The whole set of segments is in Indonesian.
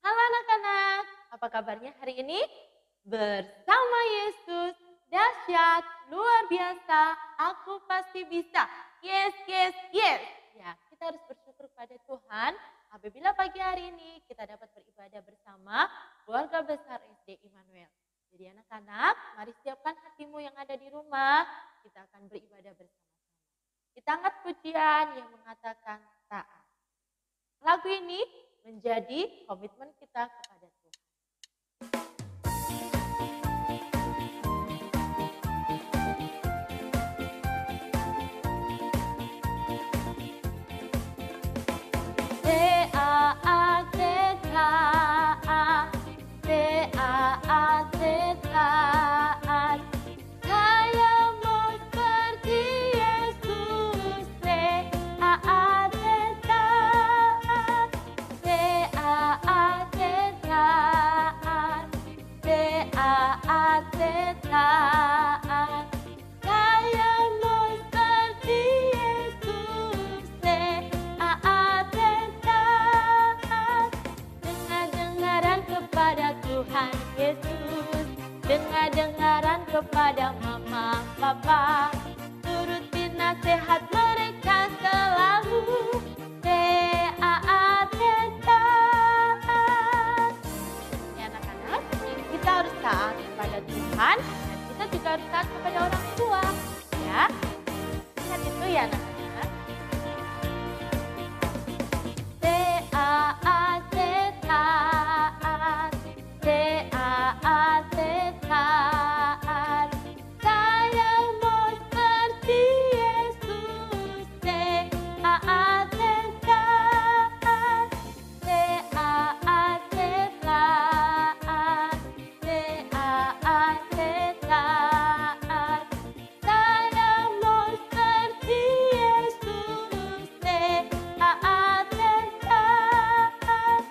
Halo anak-anak, apa kabarnya hari ini? Bersama Yesus, dahsyat, luar biasa, aku pasti bisa. Yes, yes, yes. Ya, kita harus bersyukur pada Tuhan apabila pagi hari ini kita dapat beribadah bersama keluarga besar SD Immanuel. Jadi anak-anak, mari siapkan hatimu yang ada di rumah, kita akan beribadah bersama-sama. Kita angkat pujian yang mengatakan taat. Lagu ini menjadi komitmen kita kepada Tuhan. Taat, saya mau seperti Yesus. Taat, taat, taat. Saya mau seperti Yesus. Taat, taat. Dengar-dengaran kepada Tuhan Yesus. Dengar-dengaran kepada mama, papa. Turutin nasihat mereka selalu. Taat, taat. Ya anak-anak, kita harus taat kepada Tuhan dan kita juga harus taat kepada orang tua. Ya, ingat itu ya anak-anak. Taat, taat, taat, taat. Saya mau seperti Yesus. Taat, taat, taat, taat, taat. Saya mau seperti Yesus. Taat, taat.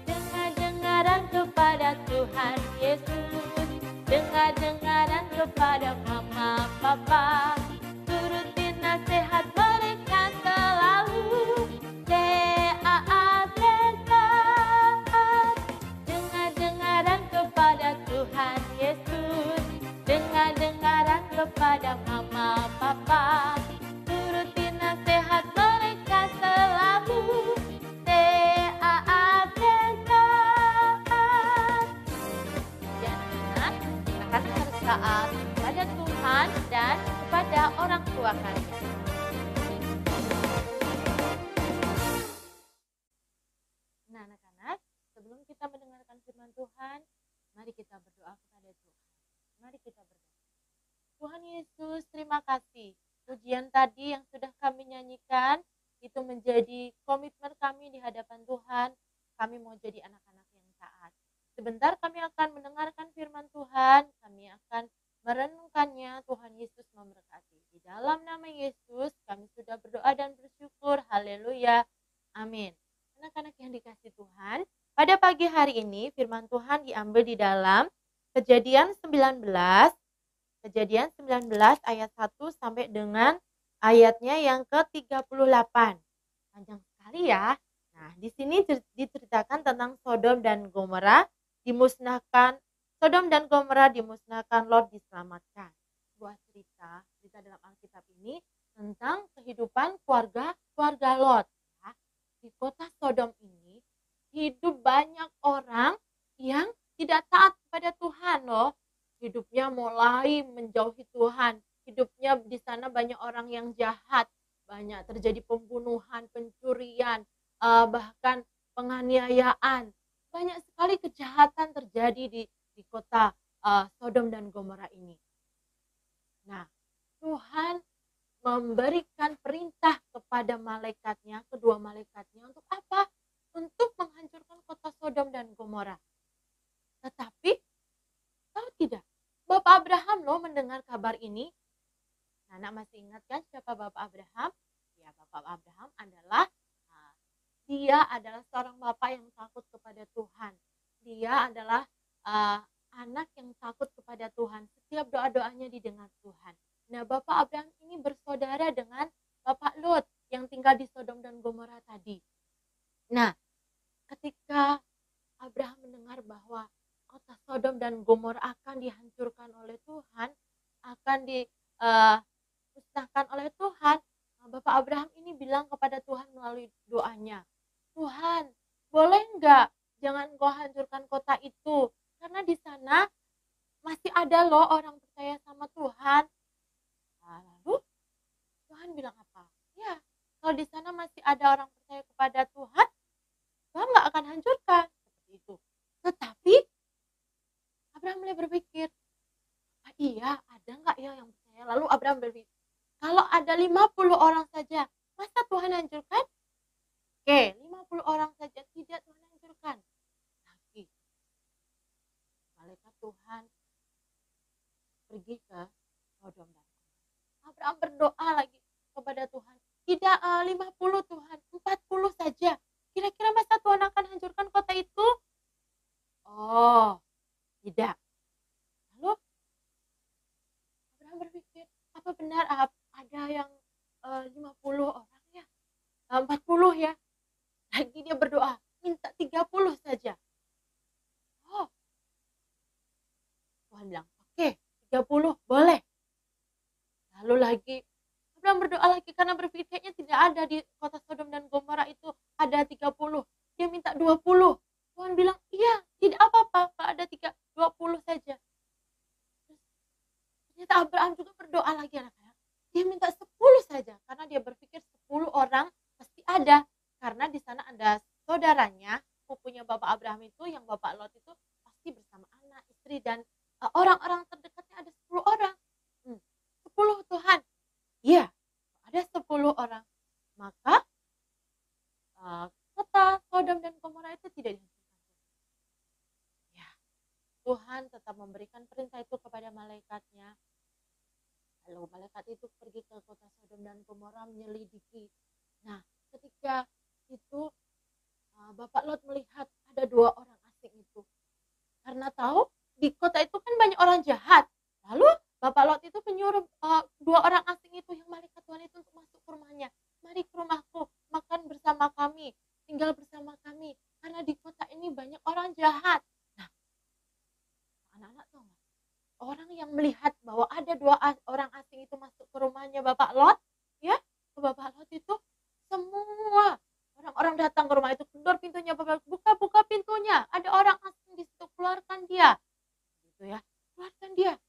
Dengar-dengaran kepada Tuhan Yesus. Dengar-dengaran kepada mama, papa. Turutin nasihat mereka selalu. Taat, taat. Dengar-dengaran kepada Tuhan Yesus. Dengar-dengaran kepada mama, papa. Turutin nasihat mereka selalu. Taat, taat. Jangan anak harus taat kepada Tuhan dan kepada orang tua kalian. Nah anak-anak, sebelum kita mendengarkan firman Tuhan, mari kita berdoa kepada Tuhan. Mari kita berdoa. Tuhan Yesus, terima kasih. Pujian tadi yang sudah kami nyanyikan, itu menjadi komitmen kami di hadapan Tuhan. Kami mau jadi anak-anak yang taat. Sebentar kami akan mendengarkan firman Tuhan, kami akan merenungkannya. Tuhan Yesus memberkati. Di dalam nama Yesus, kami sudah berdoa dan bersyukur. Haleluya. Amin. Anak-anak yang dikasih Tuhan, pada pagi hari ini firman Tuhan diambil di dalam Kejadian 19 ayat 1 sampai dengan ayatnya yang ke-38. Panjang sekali ya. Nah, di sini diceritakan tentang Sodom dan Gomora dimusnahkan. Sodom dan Gomora dimusnahkan, Lot diselamatkan. Sebuah cerita dalam Alkitab ini tentang kehidupan keluarga Lot. Ya. Di kota Sodom ini hidup banyak orang yang tidak taat kepada Tuhan loh. Hidupnya mulai menjauhi Tuhan. Hidupnya di sana banyak orang yang jahat. Banyak terjadi pembunuhan, pencurian, bahkan penganiayaan. Banyak sekali kejahatan terjadi di kota Sodom dan Gomora ini. Nah, Tuhan memberikan perintah kepada malaikatnya, kedua malaikatnya untuk apa? Untuk menghancurkan kota Sodom dan Gomora. Tetapi, tahu tidak? Bapak Abraham loh mendengar kabar ini. Anak masih ingat kan siapa Bapak Abraham? Ya, Bapak Abraham adalah dia adalah seorang bapak yang takut kepada Tuhan. Dia adalah anak yang takut kepada Tuhan. Setiap doa-doanya didengar Tuhan. Nah, Bapak Abraham ini bersaudara dengan Bapak Lot yang tinggal di Sodom dan Gomora tadi. Nah, ketika Abraham akan dimusnahkan oleh Tuhan. Nah, Bapak Abraham ini bilang kepada Tuhan melalui doanya, Tuhan, boleh nggak jangan kau hancurkan kota itu, karena di sana masih ada loh orang percaya sama Tuhan. Nah, lalu Tuhan bilang apa? Ya, kalau di sana masih ada orang percaya kepada Tuhan, Tuhan nggak akan hancurkan seperti itu. Tetapi Abraham mulai berpikir, iya ada nggak ya yang percaya? Lalu Abraham berpikir, kalau ada 50 orang saja, masa Tuhan hancurkan? Oke, 50 orang saja tidak Tuhan hancurkan. Lagi, malaikat Tuhan pergi ke Sodom dan Gomora. Abraham berdoa lagi kepada Tuhan, tidak 50 Tuhan, 40 saja. Kira-kira masa Tuhan akan hancurkan kota itu? Oh, tidak. Lalu Abraham berpikir, apa benar ada yang 50 orang ya? 40 ya? Lagi dia berdoa, minta 30 saja. Oh, Tuhan bilang, oke, 30 boleh. Lalu lagi Abraham berdoa lagi karena berpikir kayaknya tidak ada di kota Sodom dan Gomora itu ada 30. Dia minta 20. Tuhan bilang, iya, tidak apa-apa kalau ada 20 saja. Ternyata Abraham juga berdoa lagi anak-anak. Dia minta 10 saja karena dia berpikir 10 orang pasti ada. Karena di sana ada saudaranya, sepupunya Bapak Abraham itu, yang Bapak Lot itu pasti bersama anak, istri, dan orang-orang terdekatnya ada 10 orang. 10 Tuhan. Iya, ada 10 orang. Maka kota Sodom dan Gomora itu tidak dihancurkan. Ya, Tuhan tetap memberikan perintah itu kepada malaikatnya. Lalu malaikat itu pergi ke kota Sodom dan Gomora menyelidiki. Nah, ketika itu Bapak Lot melihat ada 2 orang asing itu. Karena tahu di kota itu kan banyak orang jahat. Lalu Bapak Lot itu menyuruh 2 orang asing itu yang malaikat Tuhan itu untuk masuk ke rumahnya. Mari ke rumahku, makan bersama kami, tinggal bersama kami. Karena di kota ini banyak orang jahat. Nah, anak-anak tahu nggak? Orang yang melihat bahwa ada 2 orang asing itu masuk ke rumahnya Bapak Lot, ya, ke Bapak Lot itu semua orang-orang datang ke rumah itu, kedor pintunya, buka pintunya, ada orang asing di situ, keluarkan dia, gitu ya, keluarkan dia.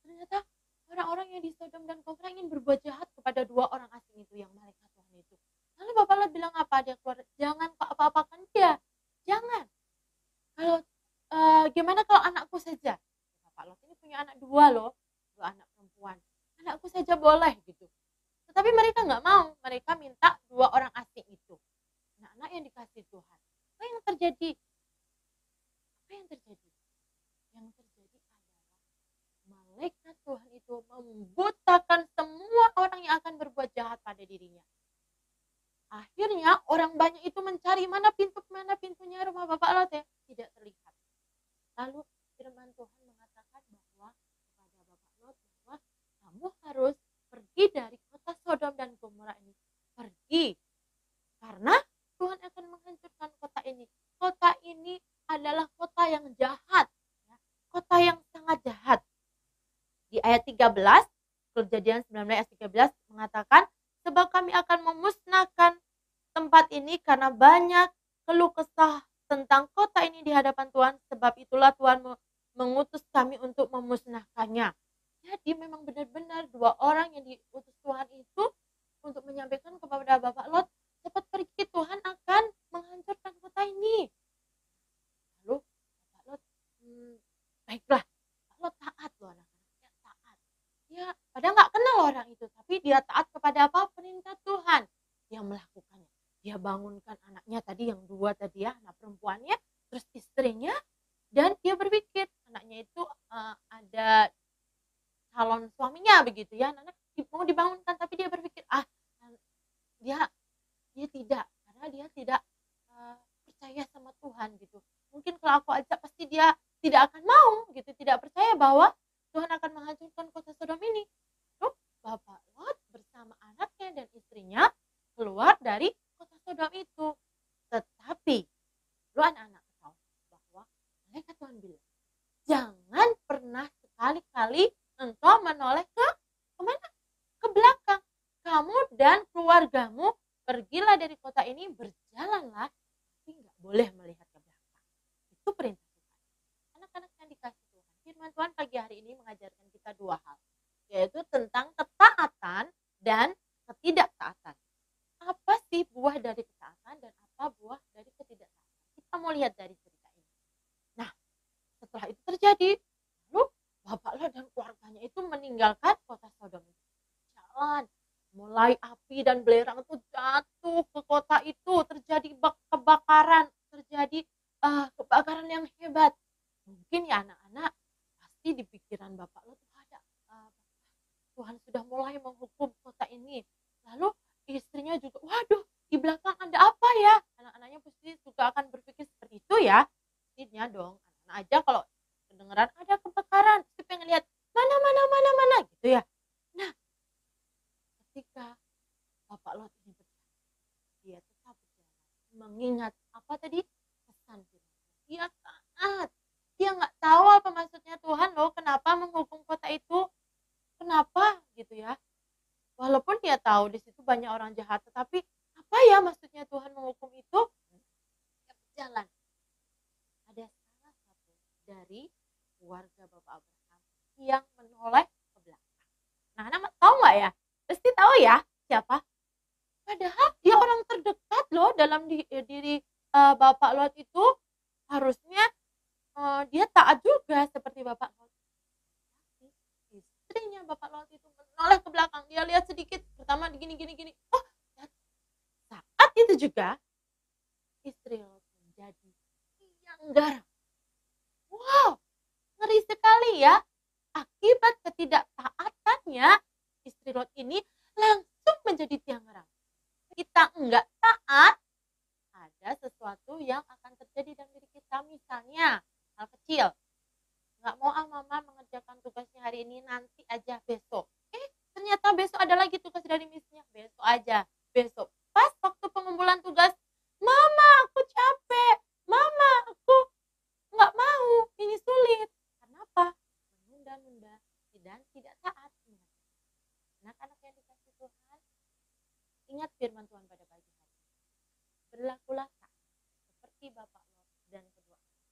Ternyata orang-orang yang di Sodom dan Gomora ingin berbuat jahat kepada 2 orang asing itu, yang malaikat Tuhan itu. Lalu Bapak Lot bilang apa? Dia keluar, jangan apa-apakan dia, jangan. Kalau gimana kalau anakku saja? Bapak Lot ini punya anak 2 loh, 2 anak perempuan. Anakku saja boleh gitu. Tetapi mereka nggak mau, mereka minta 2 orang asing itu. Anak-anak yang dikasih Tuhan. Apa yang terjadi? Yang terjadi adalah malaikat Tuhan itu membutakan semua orang yang akan berbuat jahat pada dirinya. Akhirnya orang banyak itu mencari mana pintunya rumah Bapak Lot ya, tidak terlihat. Lalu firman Tuhan mengatakan bahwa kepada Bapak Lot bahwa kamu harus pergi dari kota Sodom dan Gomora ini. Pergi. Karena Tuhan akan menghancurkan kota ini. Kota ini adalah kota yang jahat. Ya. Kota yang sangat jahat. Di ayat 13, Kejadian 19 ayat 13 mengatakan, sebab kami akan memusnahkan tempat ini karena banyak keluh kesah tentang kota ini di hadapan Tuhan. Sebab itulah Tuhan mengutus kami untuk memusnahkannya. Jadi memang benar-benar 2 orang yang diutus Tuhan itu untuk menyampaikan kepada Bapak Lot, cepat pergi, Tuhan akan menghancurkan kota ini. Lalu Bapak Lot, baiklah, Bapak Lot taat loh anak-anaknya, taat. Ya, padahal nggak kenal orang itu, tapi dia taat kepada apa? Perintah Tuhan. Dia melakukannya. Dia bangunkan anaknya tadi, yang 2 tadi ya, anak perempuannya, terus istrinya, dan dia berpikir anaknya itu ada calon suaminya begitu ya, anak mau dibangunkan, tapi dia berpikir dia tidak, karena dia tidak percaya sama Tuhan gitu. Mungkin kalau aku ajak pasti dia tidak akan mau gitu, tidak percaya bahwa Tuhan akan menghancurkan kota Sodom ini. Lalu Bapak Lot bersama anaknya dan istrinya keluar dari kota Sodom itu. Tetapi lu anak-anak tahu bahwa malaikat Tuhan bilang, jangan pernah sekali-kali engkau menoleh dan keluargamu, pergilah dari kota ini, berjalanlah, tapi nggak boleh melihat ke belakang. Itu perintah Tuhan. Anak-anak yang dikasih Tuhan, firman Tuhan pagi hari ini mengajarkan kita dua hal, yaitu tentang ketaatan dan ketidaktaatan. Apa sih buah dari ketaatan dan apa buah dari ketidaktaatan? Kita mau lihat dari cerita ini. Nah, setelah itu terjadi, lalu Bapak Lot dan keluarganya itu meninggalkan kota Sodom itu. Jalan, mulai api dan belerang itu jatuh ke kota itu, terjadi kebakaran, terjadi kebakaran yang hebat. Mungkin ya anak-anak, pasti di pikiran Bapak Lot ada Tuhan sudah mulai menghukum kota ini. Lalu istrinya juga, waduh, di belakang ada apa ya? Anak-anaknya pasti juga akan berpikir seperti itu ya. Pastinya dong, anak-anak aja kalau kedengeran ada kebakaran, pasti pengen lihat mana gitu ya. Nah, ketika Bapak Lot ini berjalan, dia tetap berjalan, mengingat apa tadi? Pesan Tuhan. Dia taat. Dia nggak tahu apa maksudnya Tuhan loh, kenapa menghukum kota itu. Kenapa gitu ya? Walaupun dia tahu di situ banyak orang jahat, tetapi apa ya maksudnya Tuhan menghukum itu? Dia berjalan. Ada salah satu dari keluarga Bapak Abraham yang menoleh ke belakang. Nah, anak tahu nggak ya? Pasti tahu ya siapa? Padahal dia orang terdekat loh dalam diri Bapak Lot itu. Harusnya dia taat juga seperti Bapak Lot. Istrinya Bapak Lot itu menoleh ke belakang. Dia lihat sedikit, pertama gini. Oh, saat itu juga istri Lot menjadi tiang garam. Wow, ngeri sekali ya. Akibat ketidaktaatannya, istri Lot ini langsung menjadi tiang garam. Kita enggak taat, ada sesuatu yang akan terjadi dalam diri kita. Misalnya, hal kecil. Nggak mau mama mengerjakan tugasnya hari ini, nanti aja besok. Ternyata besok ada lagi tugas dari misnya, besok aja, besok. Pas waktu pengumpulan tugas, mama aku capek, mama aku nggak mau, ini sulit. Kenapa? Menunda-nunda dan tidak taat. Anak-anak yang dikasih Tuhan, ingat firman Tuhan pada pagi hari. Berlakulah taat seperti Bapak Lot dan kedua anak.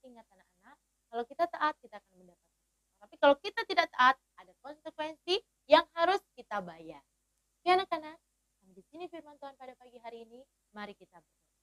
Ingat anak-anak, kalau kita taat, kita akan mendapatkan. Tapi kalau kita tidak taat, ada konsekuensi yang harus kita bayar. Ya anak-anak, di sini firman Tuhan pada pagi hari ini, mari kita berdoa.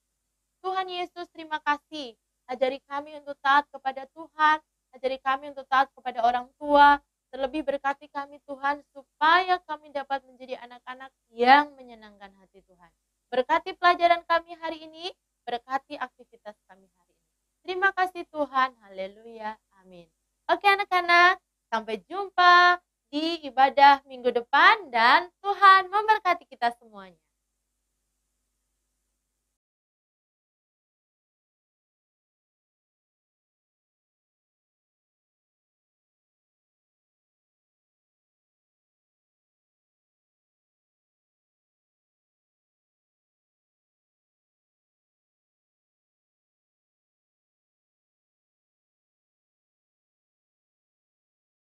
Tuhan Yesus, terima kasih. Ajari kami untuk taat kepada Tuhan, ajari kami untuk taat kepada orang tua, terlebih berkati kami Tuhan, supaya kami dapat menjadi anak-anak yang menyenangkan hati Tuhan. Berkati pelajaran kami hari ini, berkati aktivitas kami hari ini. Terima kasih Tuhan, haleluya, amin. Oke anak-anak, sampai jumpa di ibadah minggu depan dan Tuhan memberkati kita semuanya.